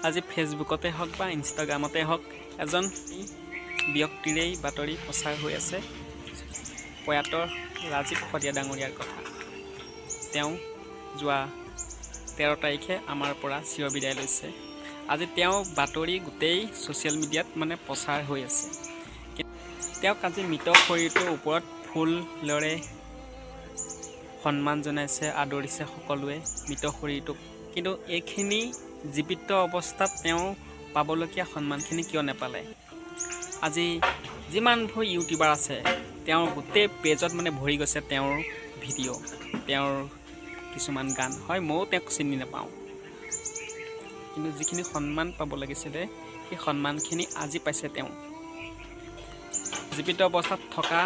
আজি ফেচবুকতে হওক বা ইনষ্টাগ্ৰামতে হওক এজন ব্যক্তিৰেই বাতৰি প্ৰচাৰ হৈ আছে প্ৰয়াত ৰাজীৱ শদিয়া ডাঙৰীয়াৰ কথা। তেওঁ যোৱা 13 তাৰিখে আমাৰ পৰা চিৰবিদায় লৈছে। আজি তেওঁ বাতৰি গোটেই ছ'চিয়েল মিডিয়াত প্ৰচাৰ হৈ আছে। তেওঁক আজি মৃত শৰীৰটোৰ ওপৰত ফুলেৰে সন্মান জনাইছে, আদৰিছে সকলোৱে মৃত শৰীৰটোক। কিন্তু এইখিনি জীৱিত অৱস্থাত তেওঁ পাবলগীয়া সন্মানখিনি কিয় নাপালে? আজি যিমানবোৰ ইউটিউবাৰ আছে তেওঁৰ গোটেই পেজত ভৰি গৈছে তেওঁৰ ভিডিঅ', তেওঁৰ কিছুমান গান। হয়, ময়ো তেওঁক চিনি নাপাওঁ, কিন্তু যিখিনি সন্মান পাব লাগিছিলে সেই সন্মানখিনি আজি পাইছে। তেওঁ জীৱিত অৱস্থাত থকা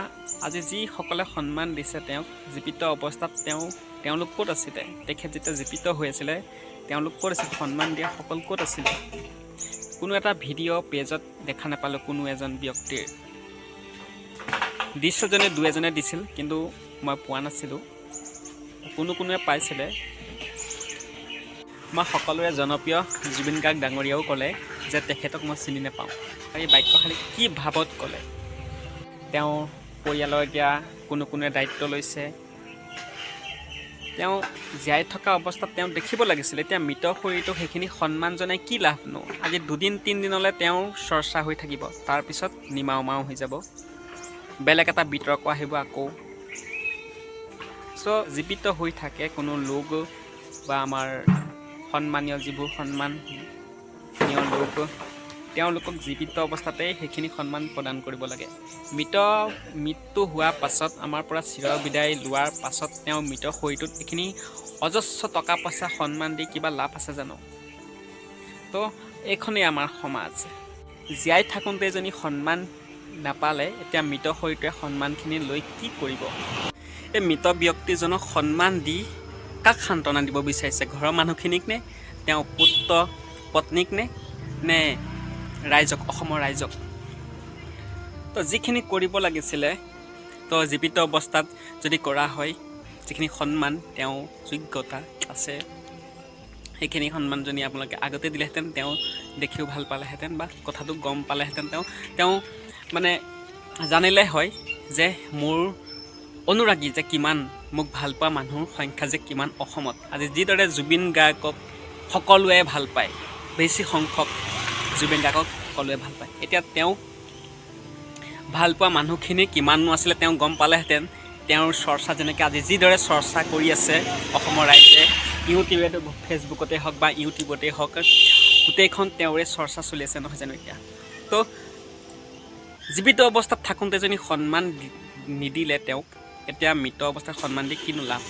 আজি যিসকলে সন্মান দিছে তেওঁক, জীৱিত অৱস্থাত তেওঁলোক ক'ত আছিলে? তেখেত যেতিয়া জীৱিত হৈ আছিলে তেওঁলোক ক'ত আছিল? সন্মান দিয়া সকল ক'ত আছিলে? কোনো এটা ভিডিঅ' পেজত দেখা নাপালোঁ কোনো এজন ব্যক্তিৰ। দৃশ্যজনে দুই এজনে দিছিল, কিন্তু মই পোৱা নাছিলোঁ। কোনোৱে পাইছিলে। মই সকলোৰে জনপ্ৰিয় জুবিন গাৰ্গ ডাঙৰীয়াও ক'লে যে তেখেতক মই চিনি নাপাওঁ। এই বাক্যশালী কি ভাৱত ক'লে? তেওঁ পৰিয়ালৰ এতিয়া কোনোৱে দায়িত্ব লৈছে। তেওঁ জীয়াই থকা অৱস্থাত তেওঁ দেখিব লাগিছিলে। এতিয়া মৃত শৰীৰটোক সেইখিনি সন্মান জনাই কি লাভনো? আজি 2-3 দিনলৈ তেওঁৰ চৰ্চা হৈ থাকিব, তাৰপিছত নিমাও হৈ যাব, বেলেগ এটা বিতৰ্ক আহিব আকৌ। চ' জীৱিত হৈ থাকে কোনো লোক বা আমাৰ সন্মানীয় যিবোৰ সন্মানীয় লোক, তেওঁলোকক জীৱিত অৱস্থাতেই সেইখিনি সন্মান প্ৰদান কৰিব লাগে। মৃত্যু হোৱাৰ পাছত, আমাৰ পৰা চিৰবিদায় লোৱাৰ পাছত তেওঁ মৃত শৰীৰটোত এইখিনি অজস্ৰ টকা পইচা সন্মান দি কিবা লাভ আছে জানো? তো এইখনেই আমাৰ সমাজ। জীয়াই থাকোঁতে যদি সন্মান নাপালে, এতিয়া মৃত শৰীৰটোৱে সন্মানখিনি লৈ কি কৰিব? এই মৃত ব্যক্তিজনক সন্মান দি কাক সান্তনা দিব বিচাৰিছে? ঘৰৰ মানুহখিনিক নে? তেওঁ পুত্ৰ পত্নীক নে ৰাইজক, অসমৰ ৰাইজক? তো যিখিনি কৰিব লাগিছিলে, তো জীৱিত অৱস্থাত যদি কৰা হয়, যিখিনি সন্মান তেওঁ যোগ্যতা আছে, সেইখিনি সন্মান যদি আপোনালোকে আগতে দিলেহেঁতেন, তেওঁ দেখিও ভাল পালেহেঁতেন বা কথাটো গম পালেহেঁতেন। তেওঁ জানিলে হয় যে মোৰ অনুৰাগী যে কিমান, মোক ভাল পোৱা মানুহৰ সংখ্যা যে কিমান অসমত। আজি যিদৰে জুবিন গাৰ্গক সকলোৱে ভাল পায়, বেছি সংখ্যক জুবিন গাৰ্গক সকলোৱে ভাল পায়, এতিয়া তেওঁ ভাল পোৱা মানুহখিনি কিমাননো আছিলে তেওঁ গম পালেহেঁতেন। তেওঁৰ চৰ্চা যেনেকৈ আজি যিদৰে চৰ্চা কৰি আছে অসমৰ ৰাইজে, ইউটিউবতে ফেচবুকতে হওক বা ইউটিউবতে হওক, গোটেইখন তেওঁৰে চৰ্চা চলি আছে নহয় জানো এতিয়া? তো জীৱিত অৱস্থাত থাকোঁতে যদি সন্মান নিদিলে তেওঁক, এতিয়া মৃত অৱস্থাত সন্মান দি কিনো লাভ?